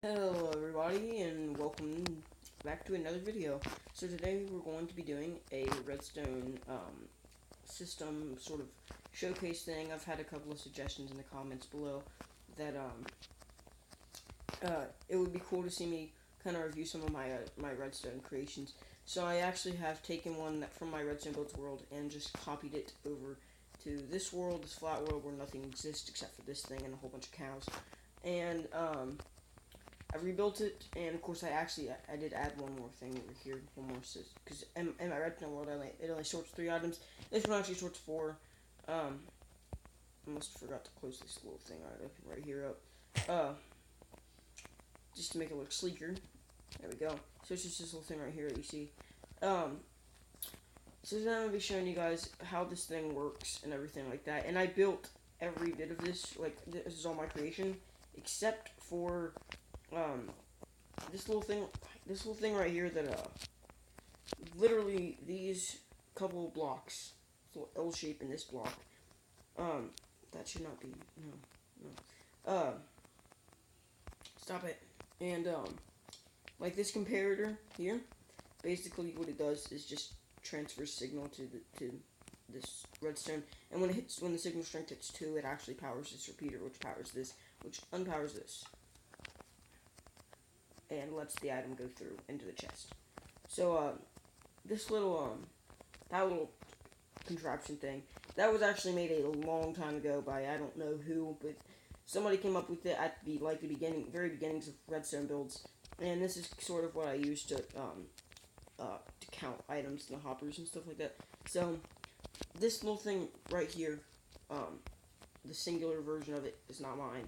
Hello everybody and welcome back to another video. So today we're going to be doing a redstone system sort of showcase thing. I've had a couple of suggestions in the comments below that it would be cool to see me kind of review some of my redstone creations. So I actually have taken one from my redstone builds world and just copied it over to this world, this flat world where nothing exists except for this thing and a whole bunch of cows. And I rebuilt it, and of course I did add one more thing over here, one more because in my redstone world it only sorts 3 items. This one actually sorts 4. I must have forgot to close this little thing right here up, just to make it look sleeker. There we go. So it's just this little thing right here that you see. So then I'm gonna be showing you guys how this thing works and everything like that. And I built every bit of this. Like this is all my creation, except for um, this little thing right here that literally these couple of blocks, little L shape in this block, that should not be, no, stop it, and like this comparator here, basically what it does is just transfers signal to this redstone, and when the signal strength hits 2, it actually powers this repeater, which powers this, which unpowers this, and lets the item go through into the chest. So this little that little contraption thing, that was actually made a long time ago by I don't know who, but somebody came up with it at the very beginnings of redstone builds, and this is sort of what I used to count items in the hoppers and stuff like that. So this little thing right here, the singular version of it is not mine.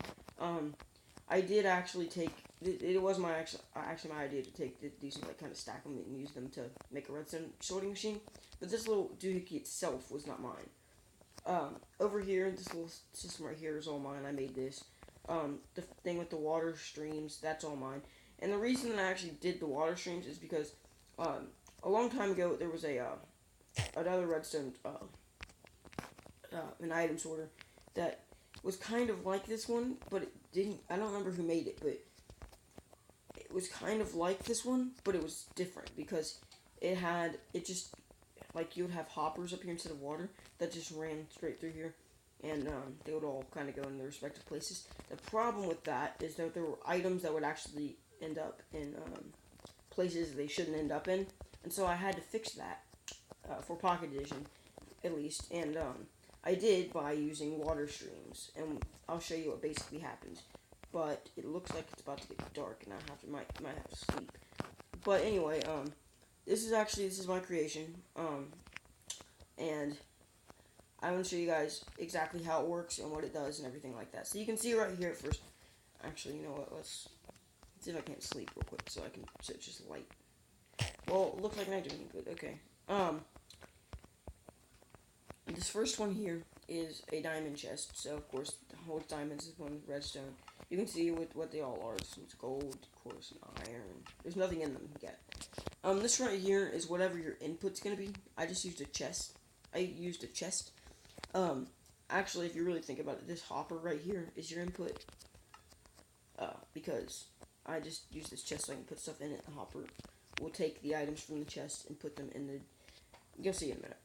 I did actually take it was my actually my idea to take these and like kind of stack them and use them to make a redstone sorting machine. But this little doohickey itself was not mine. Over here, this little system right here is all mine. I made this. The thing with the water streams, that's all mine. And the reason that I actually did the water streams is because a long time ago there was another redstone an item sorter that was kind of like this one, but it didn't. I don't remember who made it, but it was kind of like this one, but it was different because it just like you would have hoppers up here instead of water that just ran straight through here, and they would all kind of go in their respective places. The problem with that is that there were items that would actually end up in places they shouldn't end up in, and so I had to fix that for Pocket Edition, at least, and I did by using water streams, and I'll show you what basically happens. But it looks like it's about to get dark, and might have to sleep. But anyway, this is my creation, and I'm gonna show you guys exactly how it works and what it does and everything like that. So you can see right here at first. Actually, you know what? Let's see if I can't sleep real quick, so it's just light. Well, it looks like night doing good. Okay. This first one here is a diamond chest. So of course, the whole diamonds is one redstone. You can see what they all are. This one's gold, of course, and iron. There's nothing in them yet. This right here is whatever your input's gonna be. I just used a chest. Actually, if you really think about it, this hopper right here is your input. Because I just use this chest so I can put stuff in it. The hopper will take the items from the chest and put them in the. You'll see in a minute.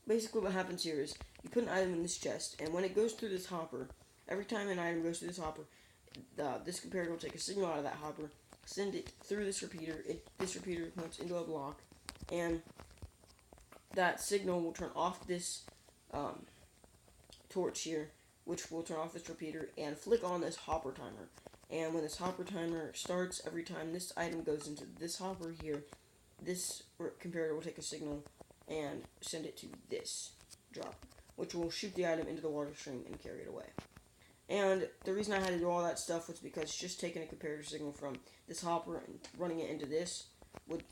Basically what happens here is you put an item in this chest, and when it goes through this hopper, every time an item goes through this hopper, this comparator will take a signal out of that hopper, send it through this repeater. This repeater points into a block, and that signal will turn off this torch here, which will turn off this repeater and flick on this hopper timer. And when this hopper timer starts, every time this item goes into this hopper here, this comparator will take a signal and send it to this drop, which will shoot the item into the water stream and carry it away. And the reason I had to do all that stuff was because just taking a comparator signal from this hopper and running it into this would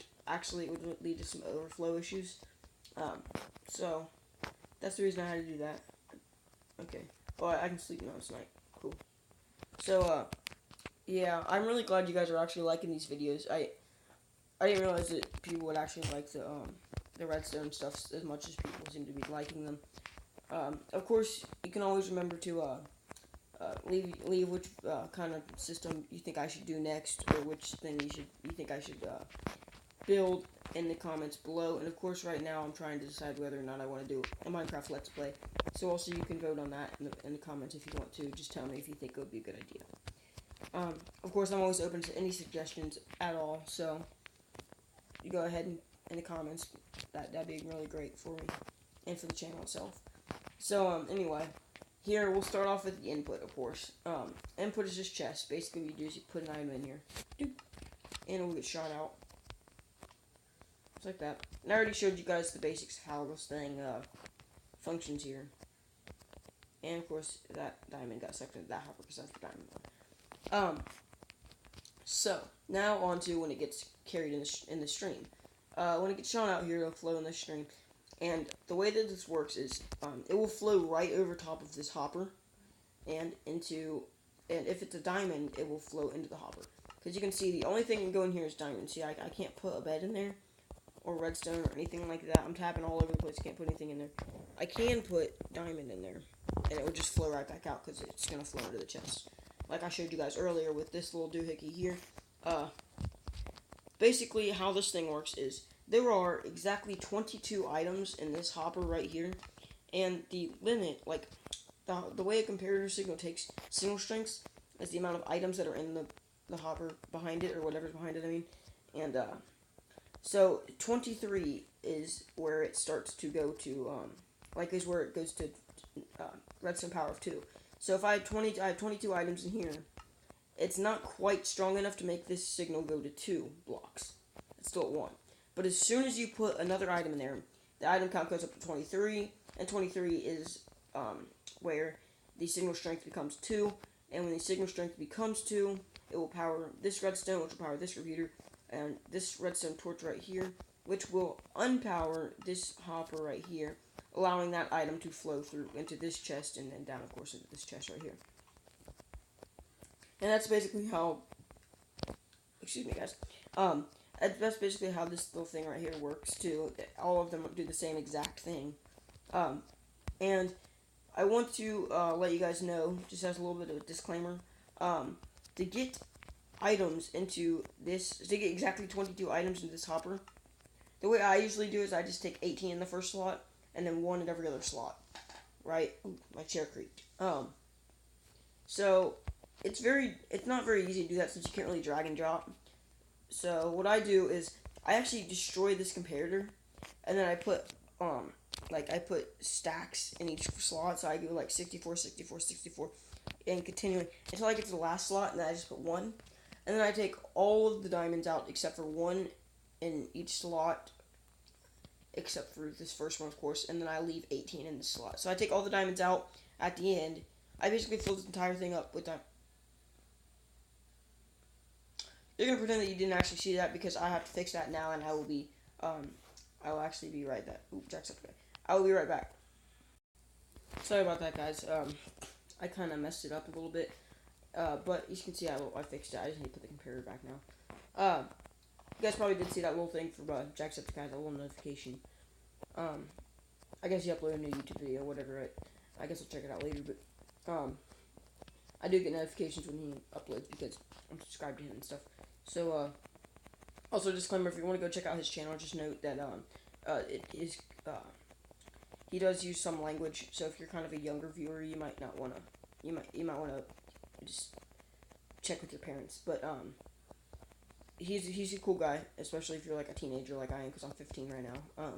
lead to some overflow issues. So that's the reason I had to do that. Okay. Well, I can sleep now. It's night. Cool. So yeah, I'm really glad you guys are actually liking these videos. I didn't realize that people would actually like the redstone stuff as much as people seem to be liking them. Of course, you can always remember to leave which kind of system you think I should do next, or which thing you think I should build in the comments below. And of course, right now I'm trying to decide whether or not I want to do a Minecraft Let's Play. So also you can vote on that in the comments if you want to. Just tell me if you think it would be a good idea. Of course, I'm always open to any suggestions at all. So you go ahead and in the comments. That'd be really great for me and for the channel itself. So anyway, here we'll start off with the input, of course. Input is just chest. Basically, what you do is you put an item in here, and it will get shot out. Just like that. And I already showed you guys the basics of how this thing functions here. And of course, that diamond got sucked into that hopper because that's the diamond. So now on to when it gets carried in the stream. When it gets shot out here, it'll flow in the stream. And the way that this works is, it will flow right over top of this hopper, and if it's a diamond, it will flow into the hopper. Because you can see the only thing that can go in here is diamond. See, I can't put a bed in there, or redstone, or anything like that. I'm tapping all over the place, can't put anything in there. I can put diamond in there, and it would just flow right back out, because it's going to flow into the chest. Like I showed you guys earlier with this little doohickey here. Basically, how this thing works is, there are exactly 22 items in this hopper right here, and the limit, like, the way a comparator signal takes signal strengths is the amount of items that are in the hopper behind it, or whatever's behind it, I mean, and, so 23 is where it starts to go to, is where it goes to, redstone power of 2. So if I have 22 items in here, it's not quite strong enough to make this signal go to 2 blocks. It's still at 1. But as soon as you put another item in there, the item count goes up to 23, and 23 is where the signal strength becomes 2, and when the signal strength becomes 2, it will power this redstone, which will power this repeater, and this redstone torch right here, which will unpower this hopper right here, allowing that item to flow through into this chest, and then down, of course, into this chest right here. And that's basically how, excuse me guys, that's basically how this little thing right here works too. All of them do the same exact thing. And I want to let you guys know, just as a little bit of a disclaimer, to get items into this, to get exactly 22 items into this hopper, the way I usually do is I just take 18 in the first slot, and then 1 in every other slot. Right? Ooh, my chair creaked. So it's not very easy to do that since you can't really drag and drop. So what I do is I actually destroy this comparator, and then I put I put stacks in each slot. So I go like 64, 64, 64, and continuing until I get to the last slot, and then I just put 1, and then I take all of the diamonds out except for 1 in each slot, except for this first one, of course, and then I leave 18 in the slot. So I take all the diamonds out at the end. I basically fill this entire thing up with diamonds. You're gonna pretend that you didn't actually see that because I have to fix that now, and I will actually be right back. Oop, Jack's up there. I will be right back. Sorry about that, guys. I kind of messed it up a little bit, but you can see I fixed it. I just need to put the comparator back now. You guys probably did see that little thing for Jacksepticeye, that little notification. I guess he uploaded a new YouTube video, whatever. Right? I guess I'll check it out later, but I do get notifications when he uploads because I'm subscribed to him and stuff. So, also disclaimer, if you want to go check out his channel, just note that, he does use some language, so if you're kind of a younger viewer, you might not want to, you might want to just check with your parents, but, he's a cool guy, especially if you're, like, a teenager like I am, because I'm 15 right now.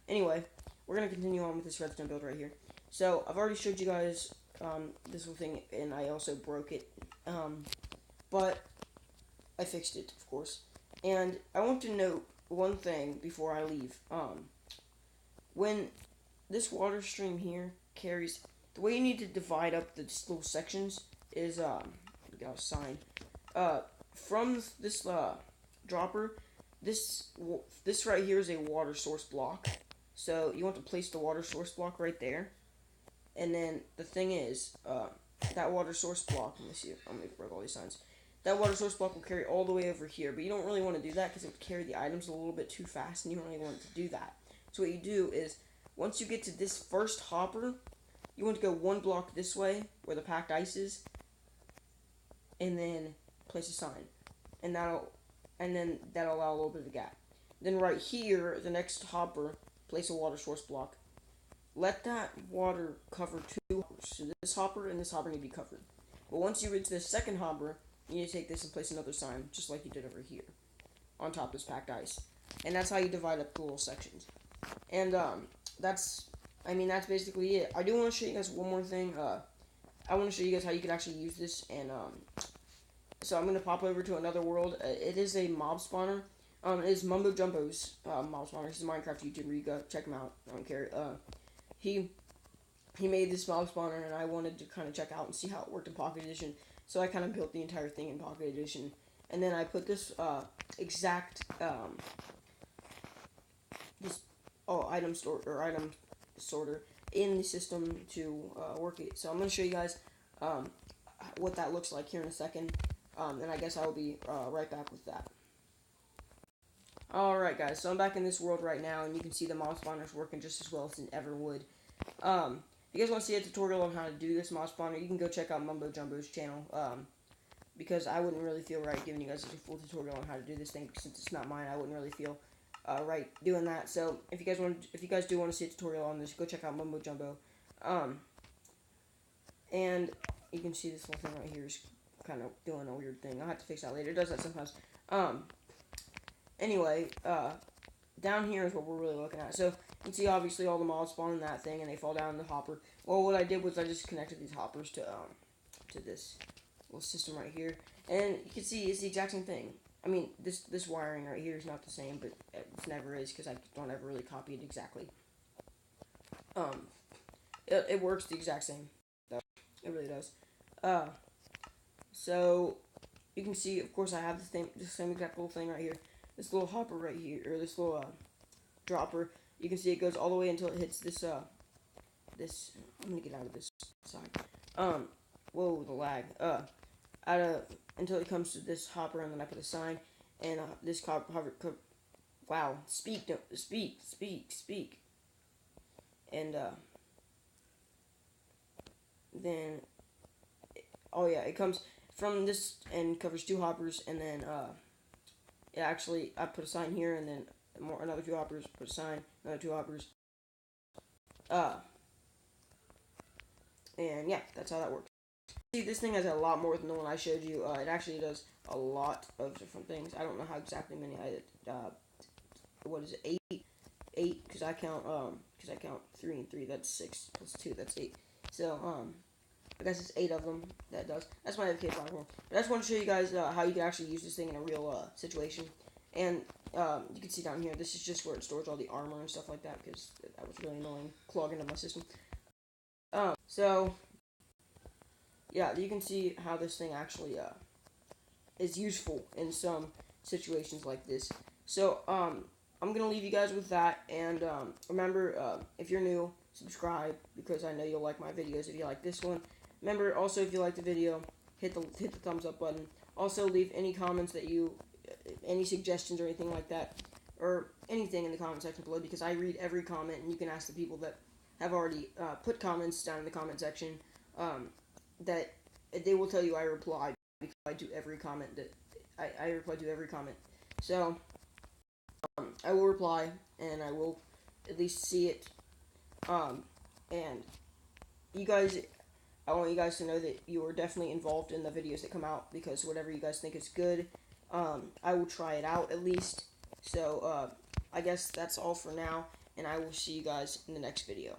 Anyway, we're going to continue on with this redstone build right here. So, I've already showed you guys, this little thing, and I also broke it, but I fixed it, of course. And I want to note one thing before I leave. When this water stream here carries, the way you need to divide up the little sections is, we got a sign. From this, dropper, this right here is a water source block. So you want to place the water source block right there. And then the thing is, that water source block, let me see, I'm going to break all these signs. That water source block will carry all the way over here, but you don't really want to do that because it would carry the items a little bit too fast, and you don't really want to do that. So what you do is, once you get to this first hopper, you want to go one block this way where the packed ice is, and then place a sign, and that'll allow a little bit of a gap. Then right here, the next hopper, place a water source block. Let that water cover two hoppers. So this hopper and this hopper need to be covered. But once you reach the second hopper, you need to take this and place another sign, just like you did over here, on top of this packed ice. And that's how you divide up the little sections. And that's basically it. I do want to show you guys one more thing. I want to show you guys how you can actually use this. And so I'm gonna pop over to another world. It is a mob spawner. It is Mumbo Jumbo's mob spawner. He's a Minecraft YouTuber. You go check him out. I don't care. He made this mob spawner, and I wanted to kind of check out and see how it worked in Pocket Edition. So I kind of built the entire thing in Pocket Edition, and then I put this item sorter in the system to work it. So I'm going to show you guys what that looks like here in a second, and I guess I will be right back with that. Alright guys, so I'm back in this world right now, and you can see the mob spawner is working just as well as it ever would. If you guys want to see a tutorial on how to do this mob spawner, you can go check out Mumbo Jumbo's channel, because I wouldn't really feel right giving you guys a full tutorial on how to do this thing, since it's not mine. I wouldn't really feel right doing that. So if you guys do want to see a tutorial on this, go check out Mumbo Jumbo. And you can see this little thing right here is kind of doing a weird thing. I'll have to fix that later. It does that sometimes. Anyway, down here is what we're really looking at. So you can see obviously all the mobs spawn in that thing, and they fall down in the hopper. Well, what I did was I just connected these hoppers to this little system right here, and you can see it's the exact same thing. I mean, this wiring right here is not the same, but it never is, because I don't ever really copy it exactly. It works the exact same. It really does. So you can see, of course, I have the same exact little thing right here. This little hopper right here, or this little dropper. You can see it goes all the way until it hits this. I'm gonna get out of this side. Whoa, the lag. Until it comes to this hopper, and then I put a sign, and this hopper. Wow, speak, and then, oh yeah, it comes from this and covers two hoppers, and then I put a sign here, and then another two hoppers, put a sign, another two hoppers, and yeah, that's how that works. See, this thing has a lot more than the one I showed you. It actually does a lot of different things. I don't know how exactly many what is it, eight, because I count 3 and 3, that's 6, plus 2, that's 8. So, I guess it's 8 of them that does. That's my AFK platform. But I just want to show you guys how you can actually use this thing in a real situation. And you can see down here, this is just where it stores all the armor and stuff like that, because that was really annoying, clogging up my system. So, yeah, you can see how this thing actually is useful in some situations like this. So, I'm going to leave you guys with that, and remember, if you're new, subscribe, because I know you'll like my videos if you like this one. Remember, also, if you like the video, hit the thumbs up button. Also, leave any comments that any suggestions or anything like that, or anything in the comment section below, because I read every comment, and you can ask the people that have already put comments down in the comment section, that they will tell you I reply, because I do every comment that I reply to every comment. So I will reply, and I will at least see it. And you guys, I want you guys to know that you are definitely involved in the videos that come out, because whatever you guys think is good, I will try it out at least. So I guess that's all for now, and I will see you guys in the next video.